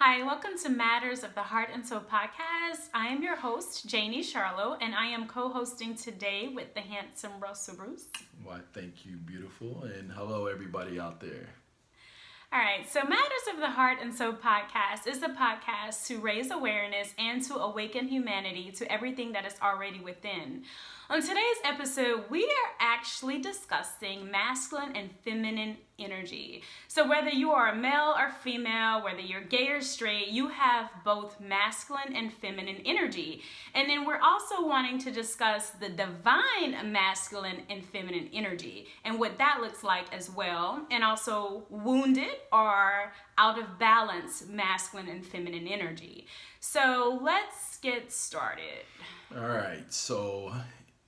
Hi, welcome to Matters of the Heart and Soul podcast. I am your host, Janie Charlo, and I am co-hosting today with the handsome Russell Bruce. Why, thank you, beautiful, and hello, everybody out there. All right, so Matters of the Heart and Soul podcast is a podcast to raise awareness and to awaken humanity to everything that is already within. On today's episode, we are actually discussing masculine and feminine energy. So whether you are a male or female, whether you're gay or straight, you have both masculine and feminine energy. And then we're also wanting to discuss the divine masculine and feminine energy and what that looks like as well. And also wounded or out of balance masculine and feminine energy. So let's get started. All right, so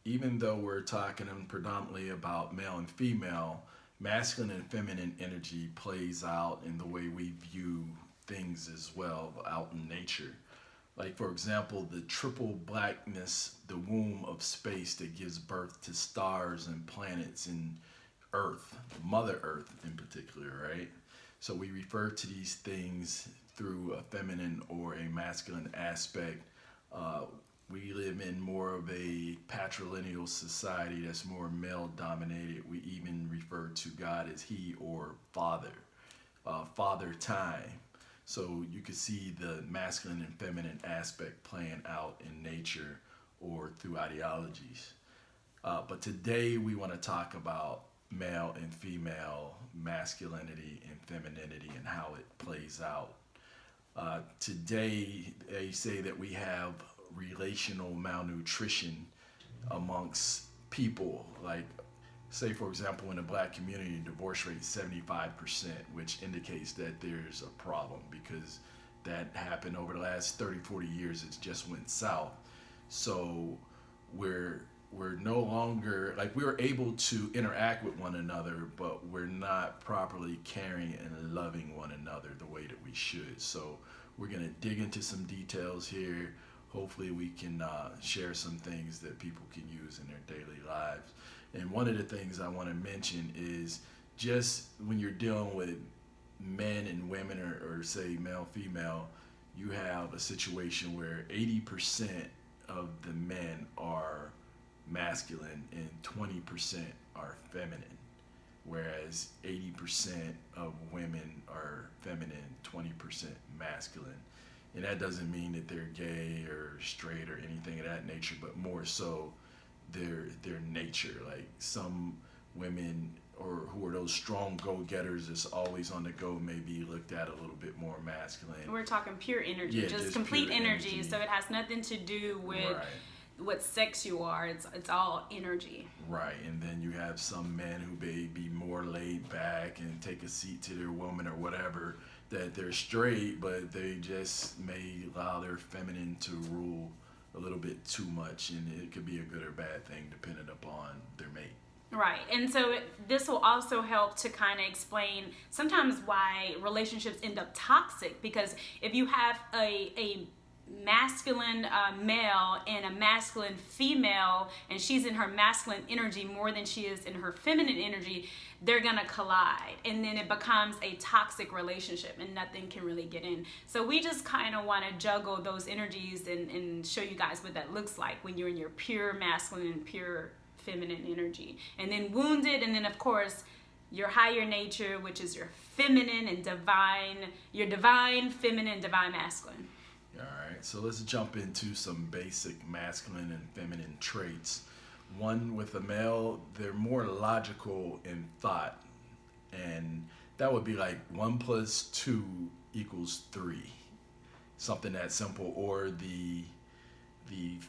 even though we're talking predominantly about male and female, masculine and feminine energy plays out in the way we view things as well out in nature. Like, for example, the triple blackness, the womb of space that gives birth to stars and planets and Earth, Mother Earth in particular, right? So we refer to these things through a feminine or a masculine aspect. We live in more of a patrilineal society that's more male dominated. We even refer to God as He or Father, Father Time. So you can see the masculine and feminine aspect playing out in nature or through ideologies. But today we want to talk about male and female masculinity and femininity and how it plays out. Today they say that we have relational malnutrition amongst people. Like, say for example, in the black community, divorce rate is 75%, which indicates that there's a problem because that happened over the last 30-40 years. It just went south. So we're no longer, like, we're able to interact with one another, but we're not properly caring and loving one another the way that we should. So we're going to dig into some details here. Hopefully we can share some things that people can use in their daily lives. And one of the things I want to mention is just when you're dealing with men and women, or say male, female, you have a situation where 80% of the men are masculine and 20% are feminine, whereas 80% of women are feminine, 20% masculine. And that doesn't mean that they're gay or straight or anything of that nature, but more so their nature. Like, some women or who are those strong go-getters that's always on the go may be looked at a little bit more masculine. We're talking pure energy, Yeah, just just complete pure energy. energy. So it has nothing to do with Right. what sex you are. It's all energy. Right, and then you have some men who may be more laid back and take a seat to their woman or whatever, that they're straight, but they just may allow their feminine to rule a little bit too much, and it could be a good or bad thing depending upon their mate. Right. And so this will also help to kind of explain sometimes why relationships end up toxic, because if you have a masculine male and a masculine female, and she's in her masculine energy more than she is in her feminine energy, they're gonna collide, and then it becomes a toxic relationship and nothing can really get in. So we just kind of want to juggle those energies and show you guys what that looks like when you're in your pure masculine and pure feminine energy. And then wounded, and then of course your higher nature, which is your feminine and divine, your divine feminine, divine masculine. All right, so let's jump into some basic masculine and feminine traits. One, with a male, they're more logical in thought, and that would be like 1 + 2 = 3, something that simple. Or the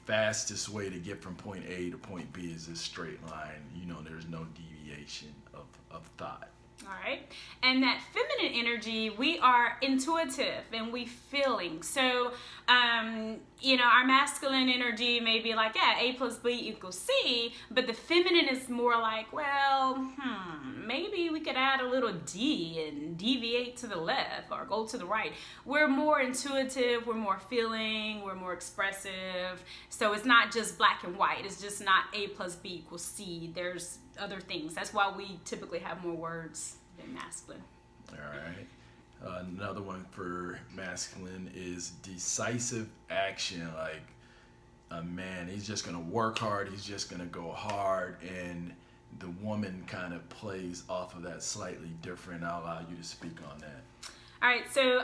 fastest way to get from point A to point B is a straight line. There's no deviation of thought. All right. And that feminine energy, we are intuitive and we feeling. So, our masculine energy may be like, yeah, A + B = C, but the feminine is more like, well, maybe we could add a little D and deviate to the left or go to the right. We're more intuitive, we're more feeling, we're more expressive. So it's not just black and white. It's just not A + B = C. There's other things. That's why we typically have more words than masculine. All right. Another one for masculine is decisive action. Like a man, he's just gonna work hard. He's just gonna go hard, and the woman kind of plays off of that slightly different. I'll allow you to speak on that. All right, so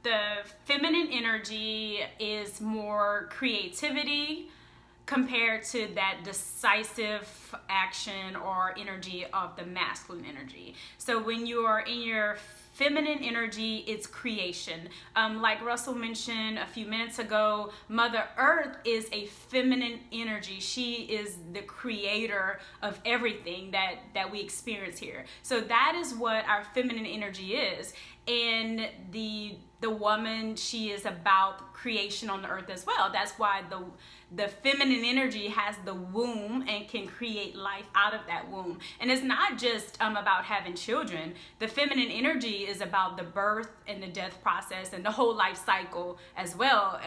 the feminine energy is more creativity compared to that decisive action or energy of the masculine energy. So when you are in your feminine energy, it's creation. Like Russell mentioned a few minutes ago, Mother Earth is a feminine energy. She is the creator of everything that we experience here. So that is what our feminine energy is. And the woman, she is about creation on the earth as well. That's why the feminine energy has the womb and can create life out of that womb. And it's not just about having children. The feminine energy is about the birth and the death process and the whole life cycle as well.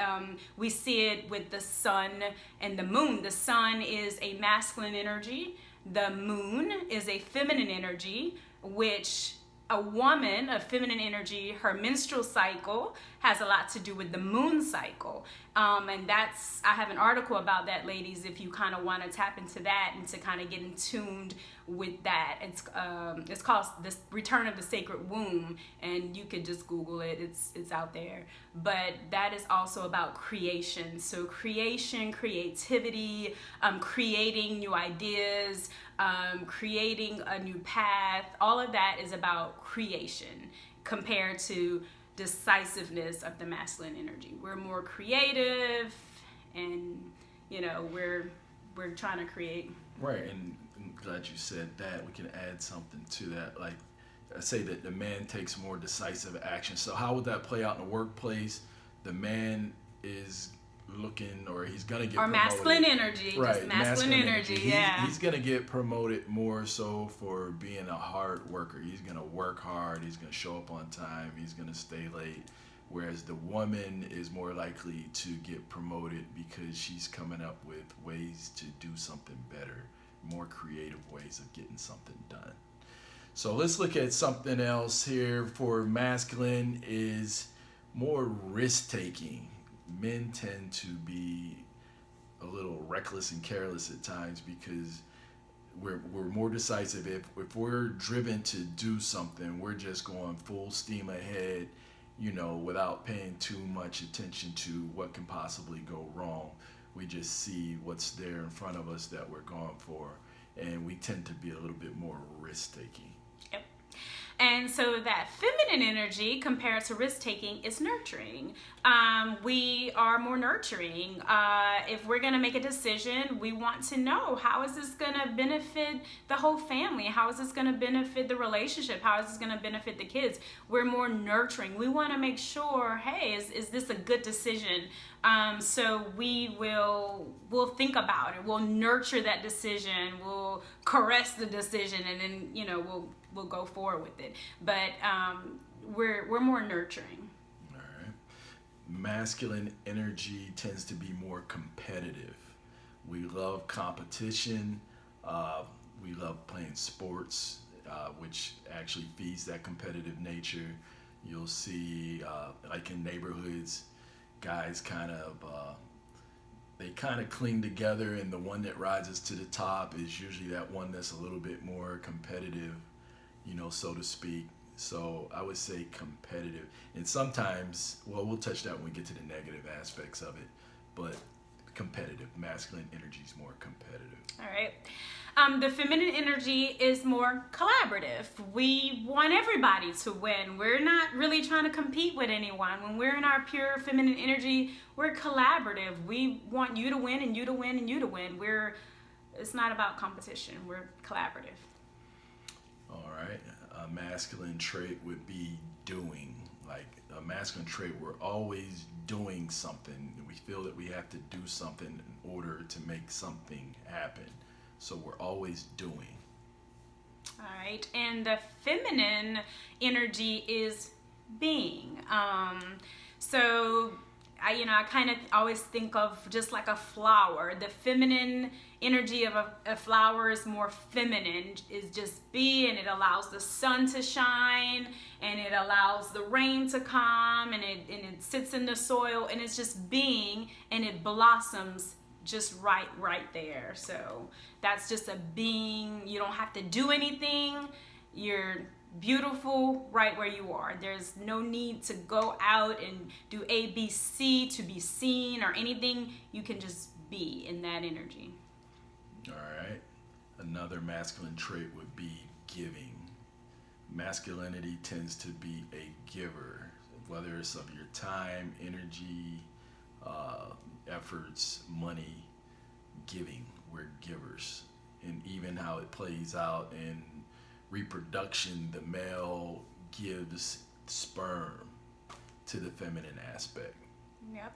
We see it with the sun and the moon. The sun is a masculine energy. The moon is a feminine energy, which a woman of feminine energy, her menstrual cycle has a lot to do with the moon cycle. And that's, I have an article about that, ladies, if you kind of want to tap into that and to kind of get in tuned with that. It's called The Return of the Sacred Womb, and you could just Google it. It's out there. But that is also about creation. So creation, creativity, creating new ideas, creating a new path, all of that is about creation compared to decisiveness of the masculine energy. We're more creative, and we're trying to create. Right, and I'm glad you said that. We can add something to that. Like I say that the man takes more decisive action. So how would that play out in the workplace? The man is looking, or he's gonna get promoted. Masculine energy, right? Just masculine energy. Yeah, he's gonna get promoted more so for being a hard worker. He's gonna work hard. He's gonna show up on time. He's gonna stay late. Whereas the woman is more likely to get promoted because she's coming up with ways to do something better, more creative ways of getting something done. So let's look at something else here. For masculine is more risk-taking. Men tend to be a little reckless and careless at times because we're more decisive. If we're driven to do something, we're just going full steam ahead, without paying too much attention to what can possibly go wrong. We just see what's there in front of us that we're going for, and we tend to be a little bit more risk-taking. Yep. And so that feminine energy compared to risk-taking is nurturing. We are more nurturing. If we're going to make a decision, we want to know, how is this going to benefit the whole family? How is this going to benefit the relationship? How is this going to benefit the kids? We're more nurturing. We want to make sure, hey, is this a good decision? So we'll think about it. We'll nurture that decision. We'll caress the decision, and then we'll go forward with it. But we're more nurturing. All right. Masculine energy tends to be more competitive. We love competition. We love playing sports, which actually feeds that competitive nature. You'll see, like in neighborhoods, guys kind of cling together, and the one that rises to the top is usually that one that's a little bit more competitive, so to speak. So I would say competitive. And sometimes, we'll touch that when we get to the negative aspects of it, but competitive. Masculine energy is more competitive. All right. The feminine energy is more collaborative. We want everybody to win. We're not really trying to compete with anyone. When we're in our pure feminine energy, we're collaborative. We want you to win, and you to win, and you to win. It's not about competition. We're collaborative. All right. A masculine trait would be doing. Like a masculine trait, we're always doing something. We feel that we have to do something in order to make something happen. So we're always doing. All right. And the feminine energy is being. So I kind of always think of just like a flower. The feminine energy of a flower is more feminine, is just be, and it allows the sun to shine, and it allows the rain to come, and it sits in the soil, and it's just being, and it blossoms just right there. So that's just a being. You don't have to do anything. You're beautiful right where you are. There's no need to go out and do ABC to be seen or anything. You can just be in that energy. All right. Another masculine trait would be giving. Masculinity tends to be a giver, whether it's of your time, energy, efforts, money. Giving, we're givers. And even how it plays out in reproduction, the male gives sperm to the feminine aspect. Yep.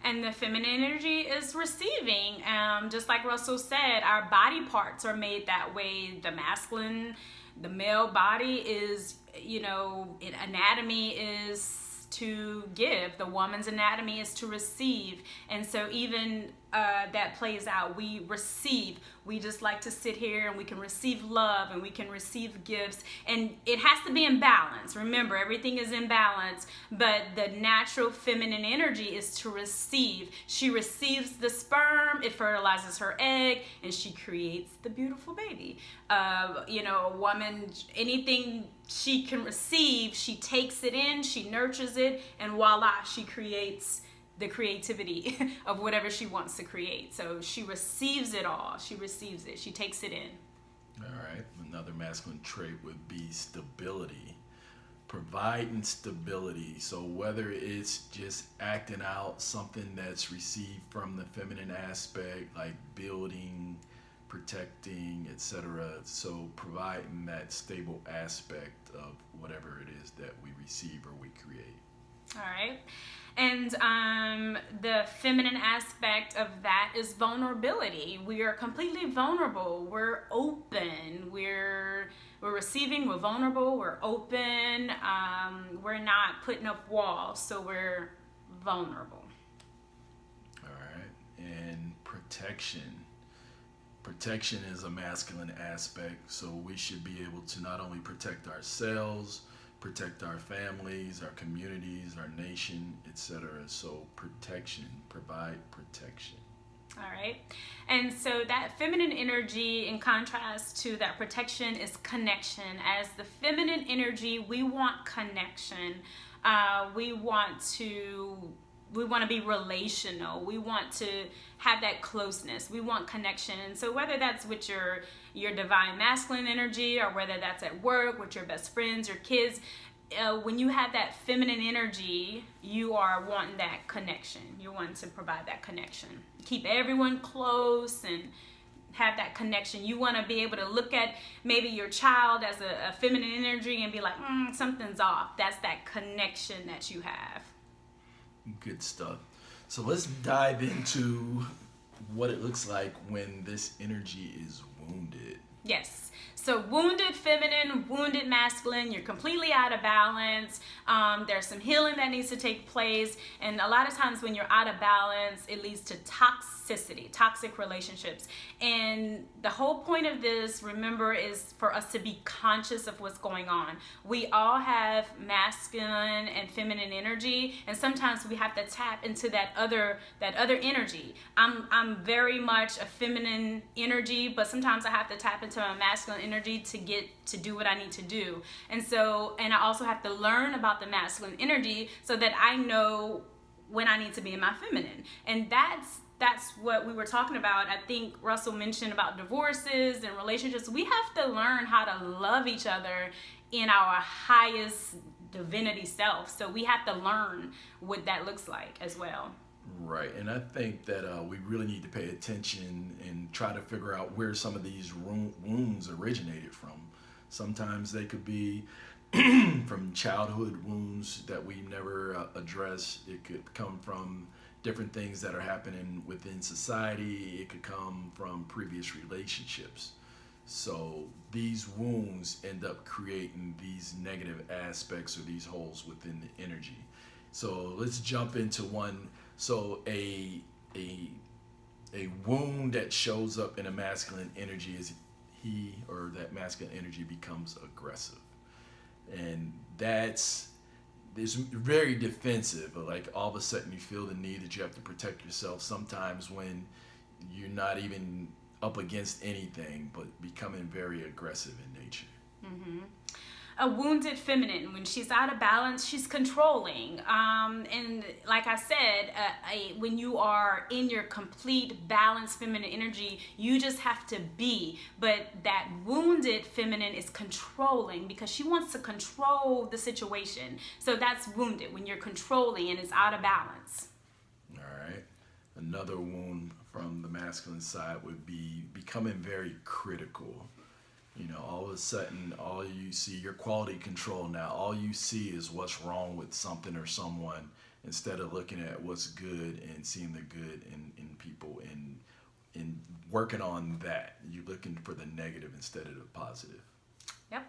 And the feminine energy is receiving. Just like Russell said, our body parts are made that way. The male body is, anatomy is to give. The woman's anatomy is to receive. And so even that plays out. We receive. We just like to sit here and we can receive love and we can receive gifts. And it has to be in balance. Remember, everything is in balance. But the natural feminine energy is to receive. She receives the sperm, it fertilizes her egg, and she creates the beautiful baby. A woman, anything she can receive, she takes it in, she nurtures it, and voila, she creates the creativity of whatever she wants to create. So she receives it all. She receives it. She takes it in. All right. Another masculine trait would be stability. Providing stability. So whether it's just acting out something that's received from the feminine aspect, like building, protecting, etc. So providing that stable aspect of whatever it is that we receive or we create. All right. And the feminine aspect of that is vulnerability. We are completely vulnerable. We're open. We're receiving. We're vulnerable. We're open. We're not putting up walls. So we're vulnerable. All right. And protection. Protection is a masculine aspect. So we should be able to not only protect ourselves, protect our families, our communities, our nation, etc. So protection, provide protection. All right. And so that feminine energy, in contrast to that protection, is connection. As the feminine energy, we want connection. We want to be relational. We want to have that closeness. We want connection. And so whether that's with your divine masculine energy, or whether that's at work with your best friends, your kids, when you have that feminine energy, you are wanting that connection. You're wanting to provide that connection. Keep everyone close and have that connection. You want to be able to look at maybe your child as a feminine energy and be like, something's off. That's that connection that you have. Good stuff. So let's dive into what it looks like when this energy is wounded. Yes. So wounded feminine, wounded masculine, you're completely out of balance. There's some healing that needs to take place. And a lot of times when you're out of balance, it leads to toxicity, toxic relationships. And the whole point of this, remember, is for us to be conscious of what's going on. We all have masculine and feminine energy, and sometimes we have to tap into that other energy. I'm very much a feminine energy, but sometimes I have to tap into my masculine energy to do what I need to do. And I also have to learn about the masculine energy so that I know when I need to be in my feminine. And that's what we were talking about. I think Russell mentioned about divorces and relationships. We have to learn how to love each other in our highest divinity self. So we have to learn what that looks like as well. Right, and I think that we really need to pay attention and try to figure out where some of these wounds originated from. Sometimes they could be from childhood wounds that we never address. It could come from different things that are happening within society. It could come from previous relationships. So these wounds end up creating these negative aspects or these holes within the energy. So let's jump into one. So a a wound that shows up in a masculine energy is he or that masculine energy becomes aggressive, and that's it's very defensive. Like all of a sudden you feel the need that you have to protect yourself. Sometimes when you're not even up against anything, but becoming very aggressive in nature. Mm-hmm. A wounded feminine, when she's out of balance, she's controlling. And like I said, when you are in your complete balanced feminine energy, you just have to be. But that wounded feminine is controlling because she wants to control the situation. So that's wounded when you're controlling and it's out of balance. All right. Another wound from the masculine side would be becoming very critical. You know, all of a sudden, all you see, your quality control now, all you see is what's wrong with something or someone instead of looking at what's good and seeing the good in people and working on that. You're looking for the negative instead of the positive. Yep.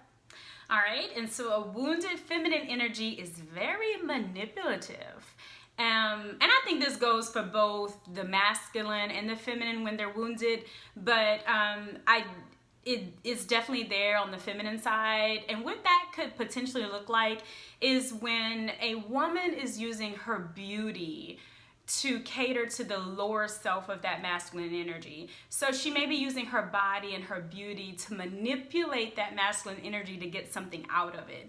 All right. And so a wounded feminine energy is very manipulative. And I think this goes for both the masculine and the feminine when they're wounded, but it is definitely there on the feminine side. And what that could potentially look like is when a woman is using her beauty to cater to the lower self of that masculine energy. So she may be using her body and her beauty to manipulate that masculine energy to get something out of it.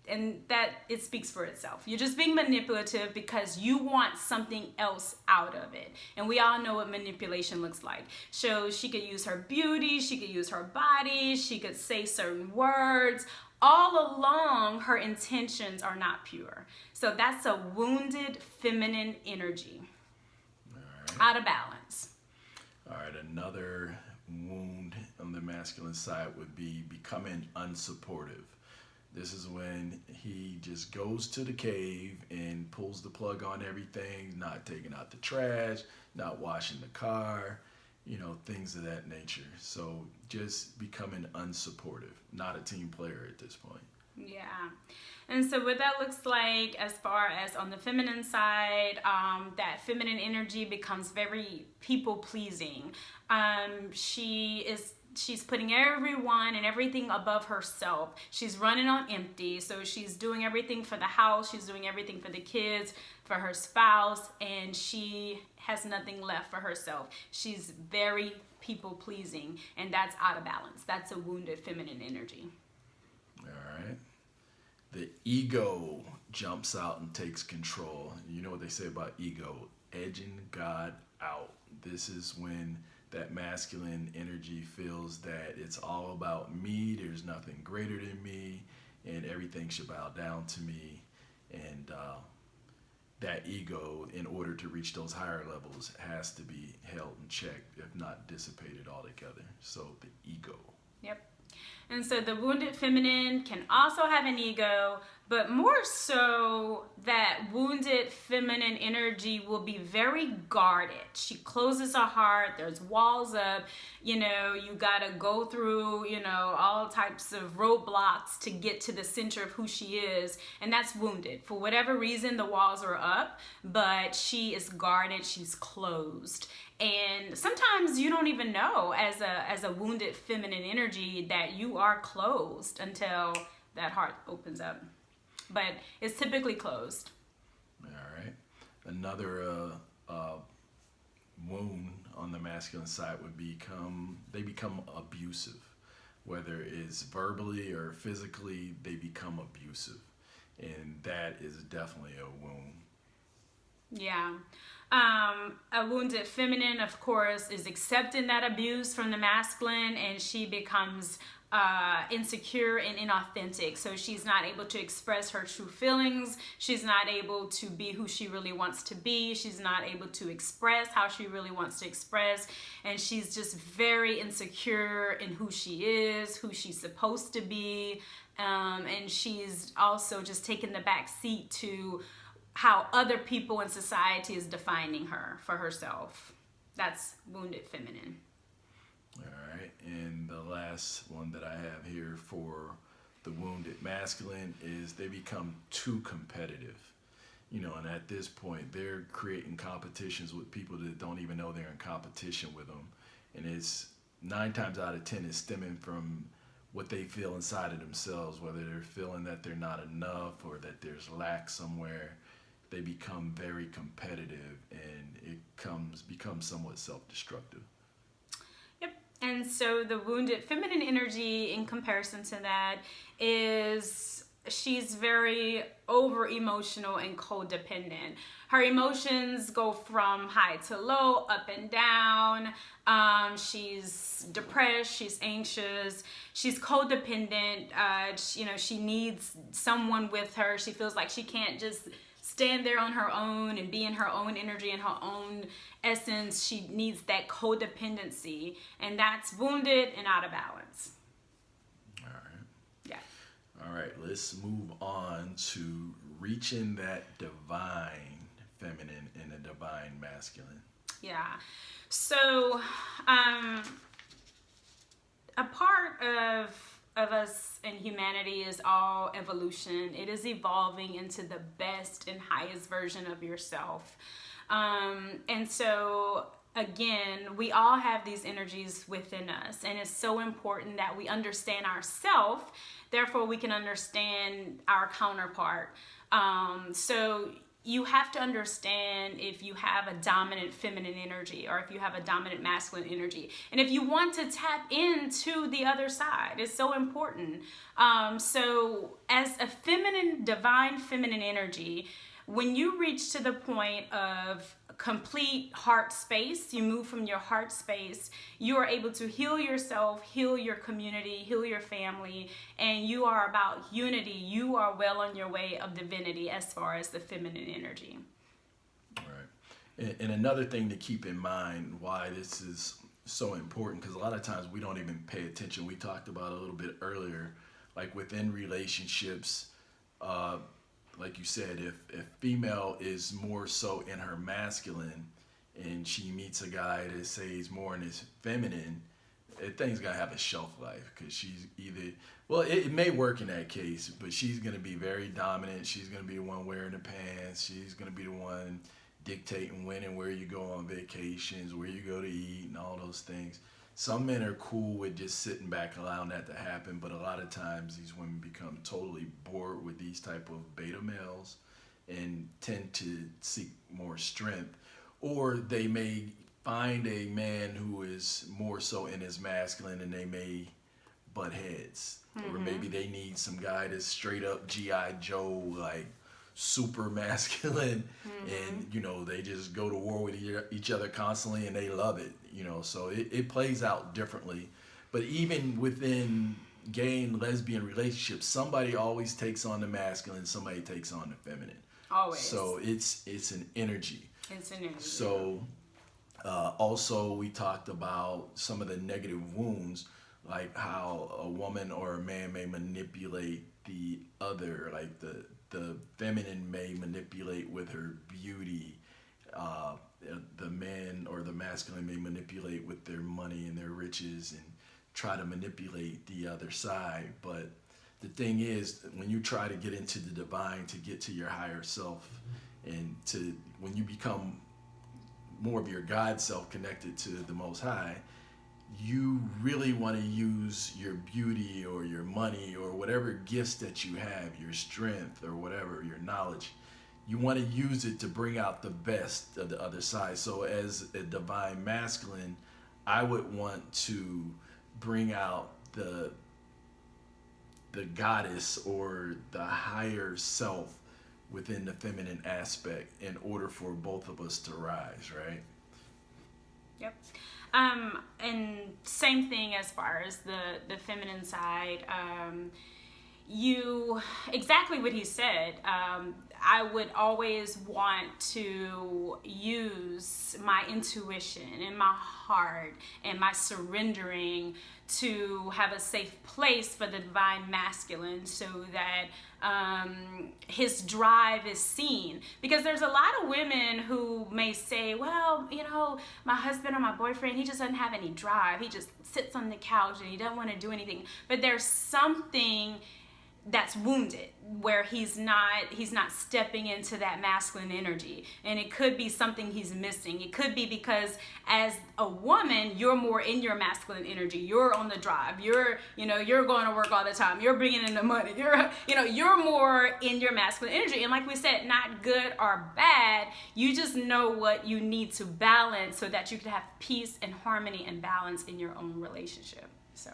And that it speaks for itself. You're just being manipulative because you want something else out of it. And we all know what manipulation looks like. So she could use her beauty, she could use her body, she could say certain words. All along, her intentions are not pure. So that's a wounded feminine energy. All right. Out of balance. All right, another wound on the masculine side would be becoming unsupportive. This is when he just goes to the cave and pulls the plug on everything, not taking out the trash, not washing the car, things of that nature. So just becoming unsupportive, not a team player at this point. Yeah. And so what that looks like as far as on the feminine side, that feminine energy becomes very people pleasing. She's putting everyone and everything above herself. She's running on empty. So she's doing everything for the house. She's doing everything for the kids, for her spouse, and she has nothing left for herself. She's very people pleasing, and that's out of balance. That's a wounded feminine energy. All right. The ego jumps out and takes control. You know what they say about ego? Edging God out. This is when that masculine energy feels that it's all about me, there's nothing greater than me, and everything should bow down to me. And that ego, in order to reach those higher levels, has to be held in check, if not dissipated altogether. So the ego. Yep. And so the wounded feminine can also have an ego, but more so that wounded feminine energy will be very guarded. She closes her heart. There's walls up. You gotta go through, all types of roadblocks to get to the center of who she is. And that's wounded. For whatever reason, the walls are up, but she is guarded. She's closed. And sometimes you don't even know as a wounded feminine energy that you are closed until that heart opens up. But it's typically closed. All right. Another wound on the masculine side would become abusive. Whether it's verbally or physically, they become abusive. And that is definitely a wound. Yeah. A wounded feminine, of course, is accepting that abuse from the masculine, and she becomes insecure and inauthentic. So she's not able to express her true feelings. She's not able to be who she really wants to be. She's not able to express how she really wants to express. And she's just very insecure in who she is, who she's supposed to be. And she's also just taking the back seat to how other people in society is defining her for herself. That's wounded feminine. All right, and the last one that I have here for the wounded masculine is they become too competitive. And at this point, they're creating competitions with people that don't even know they're in competition with them. And it's 9 times out of 10 is stemming from what they feel inside of themselves, whether they're feeling that they're not enough or that there's lack somewhere. They become very competitive, and it becomes somewhat self-destructive. Yep. And so the wounded feminine energy, in comparison to that, is she's very over emotional and codependent. Her emotions go from high to low, up and down. She's depressed, she's anxious, she's codependent. She needs someone with her. She feels like she can't just stand there on her own and be in her own energy and her own essence. She needs that codependency, and that's wounded and out of balance. All right. Yeah. All right, let's move on to reaching that divine feminine and the divine masculine. Yeah. So, a part of us in humanity is all evolution. It is evolving into the best and highest version of yourself. And so, again, we all have these energies within us, and it's so important that we understand ourselves, therefore we can understand our counterpart. So you have to understand if you have a dominant feminine energy or if you have a dominant masculine energy. And if you want to tap into the other side, it's so important. So as a divine feminine energy, when you reach to the point of complete heart space, you move from your heart space, you are able to heal yourself, heal your community, heal your family, and you are about unity. You are well on your way of divinity as far as the feminine energy. All right. And another thing to keep in mind why this is so important, because a lot of times we don't even pay attention. We talked about a little bit earlier, like within relationships, like you said, if female is more so in her masculine and she meets a guy that says more in his feminine, that thing's gonna have a shelf life, because she's either, well, it may work in that case, but she's gonna be very dominant. She's gonna be the one wearing the pants. She's gonna be the one dictating when and where you go on vacations, where you go to eat, and all those things. Some men are cool with just sitting back, allowing that to happen, but a lot of times these women become totally bored with these type of beta males and tend to seek more strength. Or they may find a man who is more so in his masculine, and they may butt heads. Mm-hmm. Or maybe they need some guy that's straight up G.I. Joe, like super masculine, mm-hmm. and they just go to war with each other constantly, and they love it. So it plays out differently. But even within gay and lesbian relationships, somebody always takes on the masculine, somebody takes on the feminine. Always. So it's an energy. It's an energy. So also we talked about some of the negative wounds, like how a woman or a man may manipulate the other, like the feminine may manipulate with her beauty. The man or the masculine may manipulate with their money and their riches and try to manipulate the other side. But the thing is, when you try to get into the divine, to get to your higher self, and when you become more of your God self connected to the Most High, you really want to use your beauty or your money or whatever gifts that you have, your strength or whatever, your knowledge. You want to use it to bring out the best of the other side. So as a divine masculine, I would want to bring out the goddess or the higher self within the feminine aspect in order for both of us to rise, right? Yep. And same thing as far as the feminine side. Exactly what he said. I would always want to use my intuition and my heart and my surrendering to have a safe place for the divine masculine, so that his drive is seen. Because there's a lot of women who may say, well, my husband or my boyfriend, he just doesn't have any drive. He just sits on the couch and he doesn't want to do anything. But there's something that's wounded, where he's not stepping into that masculine energy. And it could be something he's missing. It could be because as a woman, you're more in your masculine energy. You're on the drive. You're going to work all the time. You're bringing in the money. You're more in your masculine energy. And like we said, not good or bad. You just know what you need to balance so that you can have peace and harmony and balance in your own relationship. So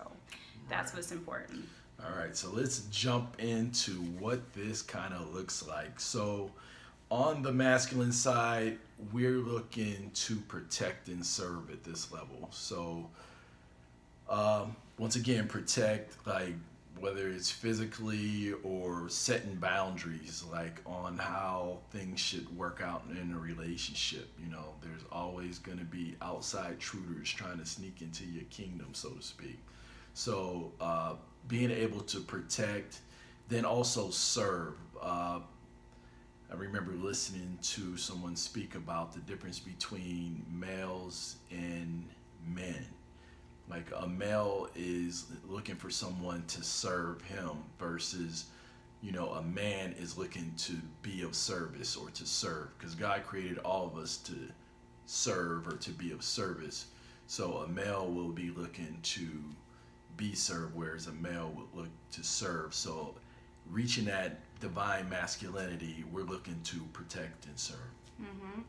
that's what's important. All right, so let's jump into what this kind of looks like. So on the masculine side, we're looking to protect and serve at this level. So once again, protect, like whether it's physically or setting boundaries, like on how things should work out in a relationship. There's always going to be outside intruders trying to sneak into your kingdom, so to speak. So being able to protect, then also serve. I remember listening to someone speak about the difference between males and men. Like a male is looking for someone to serve him versus, a man is looking to be of service or to serve, because God created all of us to serve or to be of service. So a male will be looking to be served, whereas a male would look to serve. So reaching that divine masculinity, we're looking to protect and serve. Mm-hmm.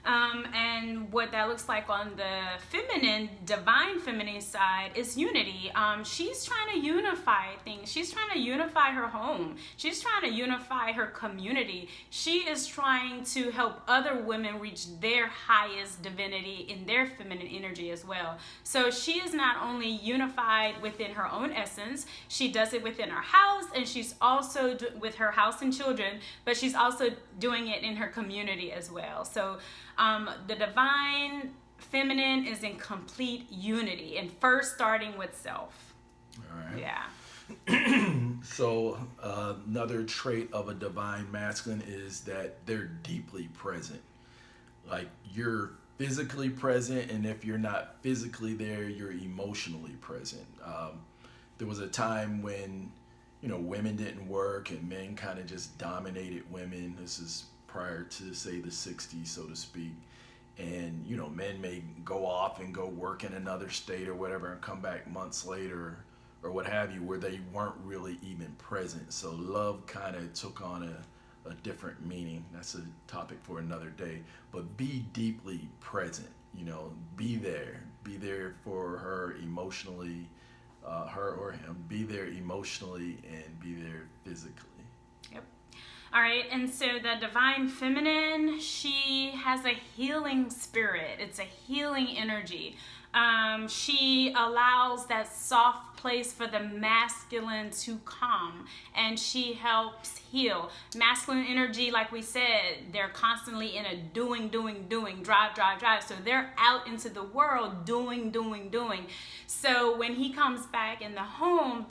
And what that looks like on the divine feminine side is unity. She's trying to unify things. She's trying to unify her home. She's trying to unify her community. She is trying to help other women reach their highest divinity in their feminine energy as well. So she is not only unified within her own essence, she does it within her house, and she's also with her house and children, but she's also doing it in her community as well. So the divine feminine is in complete unity, and first starting with self. All right. Yeah. So another trait of a divine masculine is that they're deeply present. Like you're physically present, and if you're not physically there, you're emotionally present. There was a time when, women didn't work and men kind of just dominated women. This is prior to, say, the 60s, so to speak. And, men may go off and go work in another state or whatever and come back months later or what have you, where they weren't really even present. So love kind of took on a different meaning. That's a topic for another day. But be deeply present, be there. Be there for her emotionally, her or him. Be there emotionally and be there physically. Yep. All right, and so the divine feminine, she has a healing spirit. It's a healing energy. She allows that soft place for the masculine to come, and she helps heal. Masculine energy, like we said, they're constantly in a doing, drive. So they're out into the world doing. So when he comes back in the home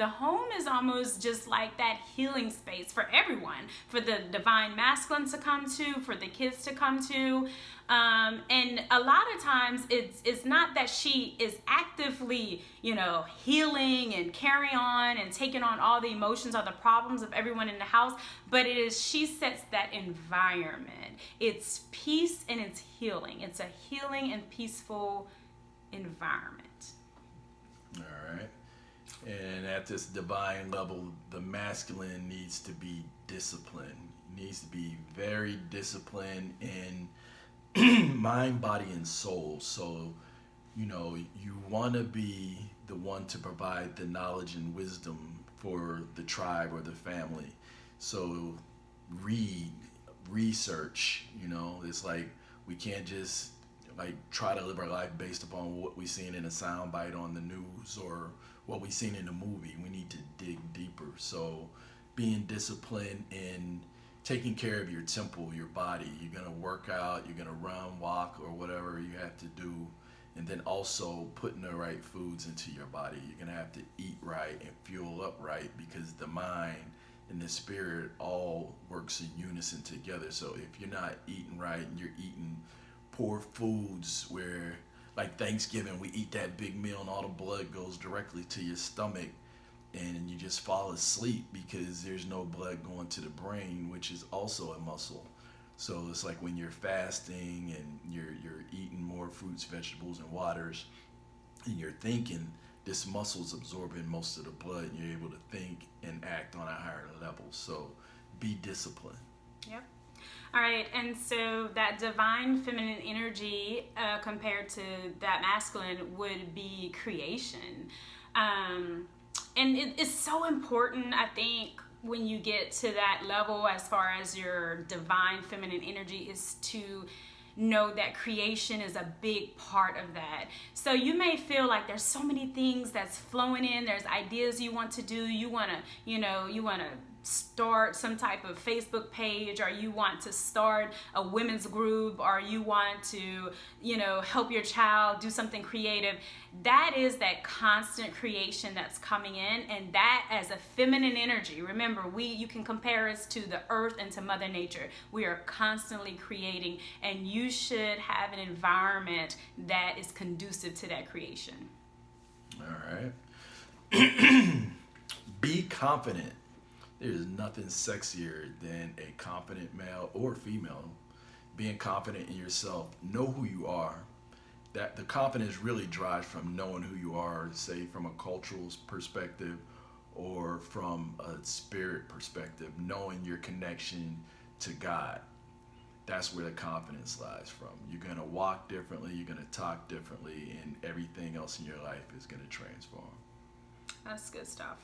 is almost just like that healing space for everyone, for the divine masculine to come to, for the kids to come to. And a lot of times it's not that she is actively, healing and carrying on and taking on all the emotions or the problems of everyone in the house, but it is she sets that environment. It's peace and it's healing. It's a healing and peaceful environment. All right. And at this divine level, the masculine needs to be disciplined. Needs to be very disciplined in mind, body, and soul. So, you want to be the one to provide the knowledge and wisdom for the tribe or the family. So read, research, it's like we can't just try to live our life based upon what we've seen in a soundbite on the news or what we've seen in a movie. We need to dig deeper. So being disciplined in taking care of your temple, your body. You're going to work out, you're going to run, walk, or whatever you have to do. And then also putting the right foods into your body. You're going to have to eat right and fuel up right, because the mind and the spirit all works in unison together. So if you're not eating right and you're eating poor foods, where like Thanksgiving, we eat that big meal and all the blood goes directly to your stomach, and you just fall asleep because there's no blood going to the brain, which is also a muscle. So it's like when you're fasting and you're eating more fruits, vegetables, and waters, and you're thinking, this muscle's absorbing most of the blood, and you're able to think and act on a higher level. So be disciplined. Yep. All right, and so that divine feminine energy compared to that masculine would be creation. And it's so important, I think, when you get to that level as far as your divine feminine energy, is to know that creation is a big part of that. So you may feel like there's so many things that's flowing in, there's ideas you want to do, you want to start some type of Facebook page, or you want to start a women's group, or you want to, help your child do something creative. That is that constant creation that's coming in, and that as a feminine energy, remember, you can compare us to the earth and to Mother Nature. We are constantly creating, and you should have an environment that is conducive to that creation. All right. Be confident. There's nothing sexier than a confident male or female. Being confident in yourself. Know who you are. That the confidence really drives from knowing who you are, say from a cultural perspective or from a spirit perspective, knowing your connection to God. That's where the confidence lies from. You're going to walk differently, you're going to talk differently, and everything else in your life is going to transform. That's good stuff.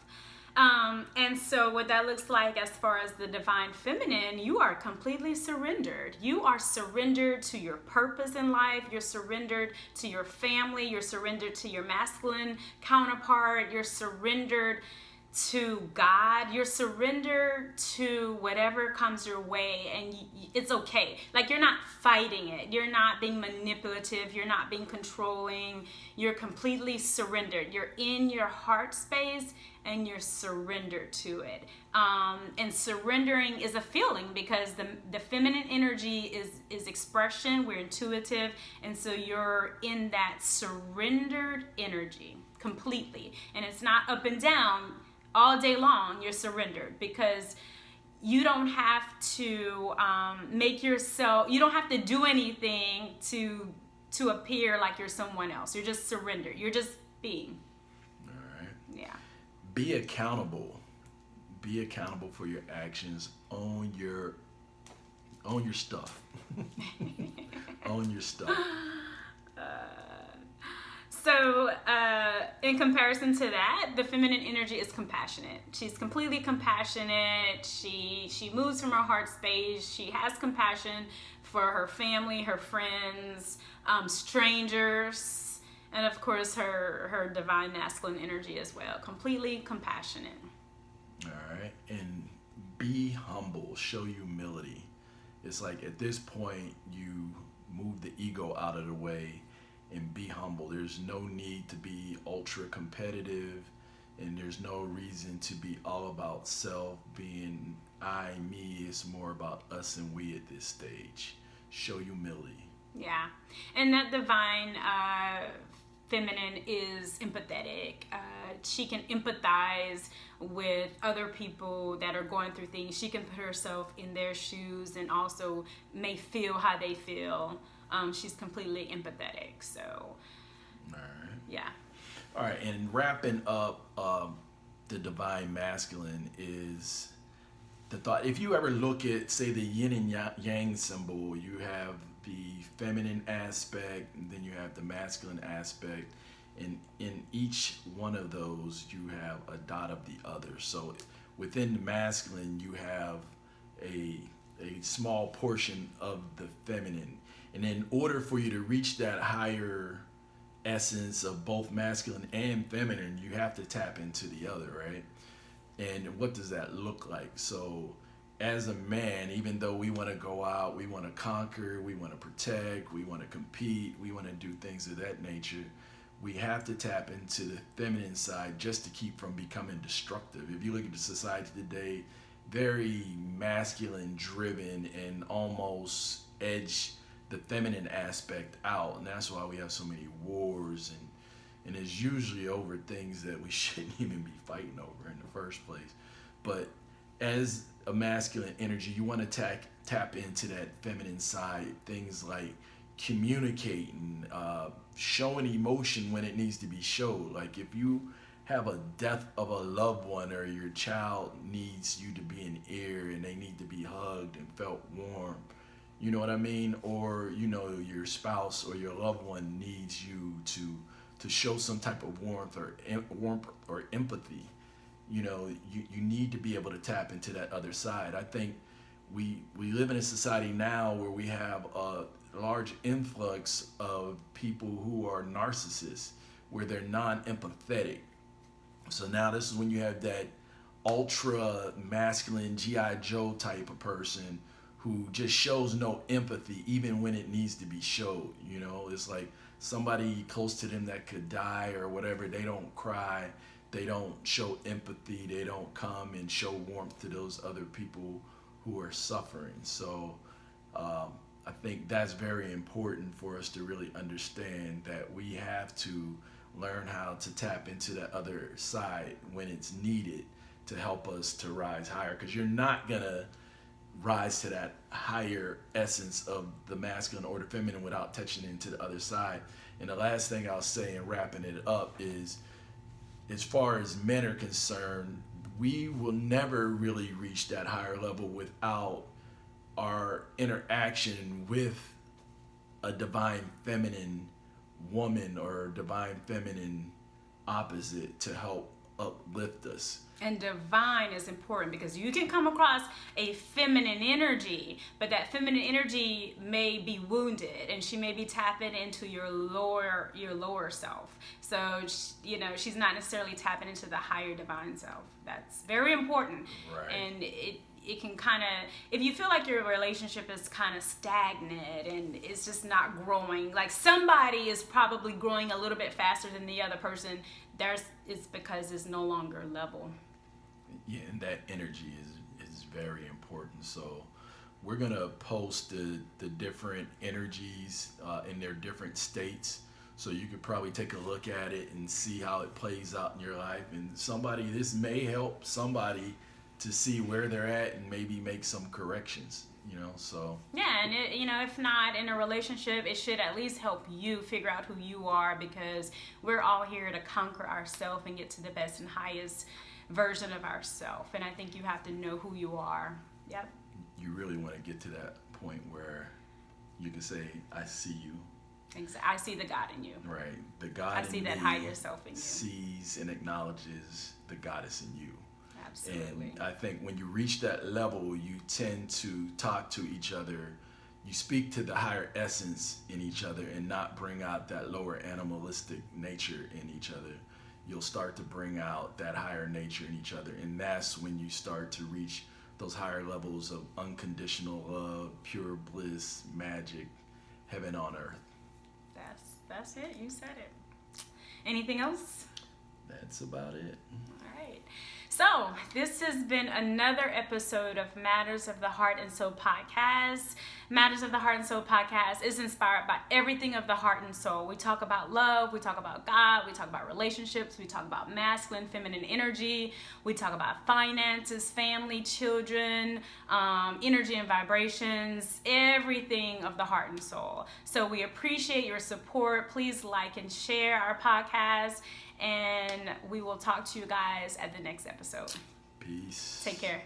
And so what that looks like as far as the divine feminine, you are completely surrendered. You are surrendered to your purpose in life. You're surrendered to your family. You're surrendered to your masculine counterpart. You're surrendered to God. You're surrendered to whatever comes your way, and it's okay. Like, you're not fighting it. You're not being manipulative. You're not being controlling. You're completely surrendered. You're in your heart space, and you're surrendered to it. And surrendering is a feeling, because the feminine energy is expression. We're intuitive, and so you're in that surrendered energy completely. And it's not up and down all day long. You're surrendered, because you don't have to make yourself, you don't have to do anything to appear like you're someone else. You're just surrendered. You're just being. All right. Yeah. Be accountable. Be accountable for your actions. Own your stuff. Own your stuff. So in comparison to that, the feminine energy is compassionate. She's completely compassionate. She moves from her heart space. She has compassion for her family, her friends, strangers, and of course her divine masculine energy as well. Completely compassionate. All right. And be humble. Show humility. It's like at this point you move the ego out of the way and be humble. There's no need to be ultra competitive, and there's no reason to be all about self, being I, me. It's more about us and we at this stage. Show humility. Yeah. And that divine feminine is empathetic. She can empathize with other people that are going through things. She can put herself in their shoes and also may feel how they feel. She's completely empathetic. So, All right. Yeah. All right. And wrapping up the divine masculine is the thought. If you ever look at, say, the yin and yang symbol, you have the feminine aspect, and then you have the masculine aspect. And in each one of those, you have a dot of the other. So within the masculine, you have a small portion of the feminine. And in order for you to reach that higher essence of both masculine and feminine, you have to tap into the other, right? And what does that look like? So as a man, even though we want to go out, we want to conquer, we want to protect, we want to compete, we want to do things of that nature, we have to tap into the feminine side just to keep from becoming destructive. If you look at the society today, very masculine driven and almost edge the feminine aspect out, and that's why we have so many wars and it's usually over things that we shouldn't even be fighting over in the first place. But as a masculine energy, you want to tap into that feminine side, things like communicating, showing emotion when it needs to be showed. Like if you have a death of a loved one, or your child needs you to be an ear and they need to be hugged and felt warm, you know what I mean? Or, you know, your spouse or your loved one needs you to show some type of warmth or empathy. You know, you need to be able to tap into that other side. I think we live in a society now where we have a large influx of people who are narcissists, where they're non-empathetic. So now this is when you have that ultra masculine G.I. Joe type of person who just shows no empathy even when it needs to be showed. You know, it's like somebody close to them that could die or whatever, they don't cry, they don't show empathy, they don't come and show warmth to those other people who are suffering. So I think that's very important for us to really understand that we have to learn how to tap into that other side when it's needed to help us to rise higher, because you're not gonna rise to that higher essence of the masculine or the feminine without touching into the other side. And the last thing I'll say in wrapping it up is, as far as men are concerned, we will never really reach that higher level without our interaction with a divine feminine woman or divine feminine opposite to help uplift us. And divine is important because you can come across a feminine energy, but that feminine energy may be wounded and she may be tapping into your lower self. So, you know, she's not necessarily tapping into the higher divine self. That's very important. Right. And it can kind of, if you feel like your relationship is kind of stagnant and it's just not growing, like somebody is probably growing a little bit faster than the other person, it's because it's no longer level. Yeah, and that energy is very important. So we're gonna post the different energies in their different states, so you could probably take a look at it and see how it plays out in your life. And this may help somebody to see where they're at and maybe make some corrections, you know. So yeah, and if not in a relationship, it should at least help you figure out who you are, because we're all here to conquer ourselves and get to the best and highest version of ourselves. And I think you have to know who you are. Yep. You really want to get to that point where you can say, I see you. Exactly. I see the God in you. Right. The God I see that higher self in you. Sees and acknowledges the goddess in you. Absolutely. And I think when you reach that level, you tend to talk to each other. You speak to the higher essence in each other and not bring out that lower animalistic nature in each other. You'll start to bring out that higher nature in each other. And that's when you start to reach those higher levels of unconditional love, pure bliss, magic, heaven on earth. That's it. You said it. Anything else? That's about it. All right. So this has been another episode of Matters of the Heart and Soul podcast. Matters of the Heart and Soul podcast is inspired by everything of the heart and soul. We talk about love, we talk about God, we talk about relationships, we talk about masculine, feminine energy, we talk about finances, family, children, energy and vibrations, everything of the heart and soul. So we appreciate your support. Please like and share our podcast, and we will talk to you guys at the next episode. Peace. Take care.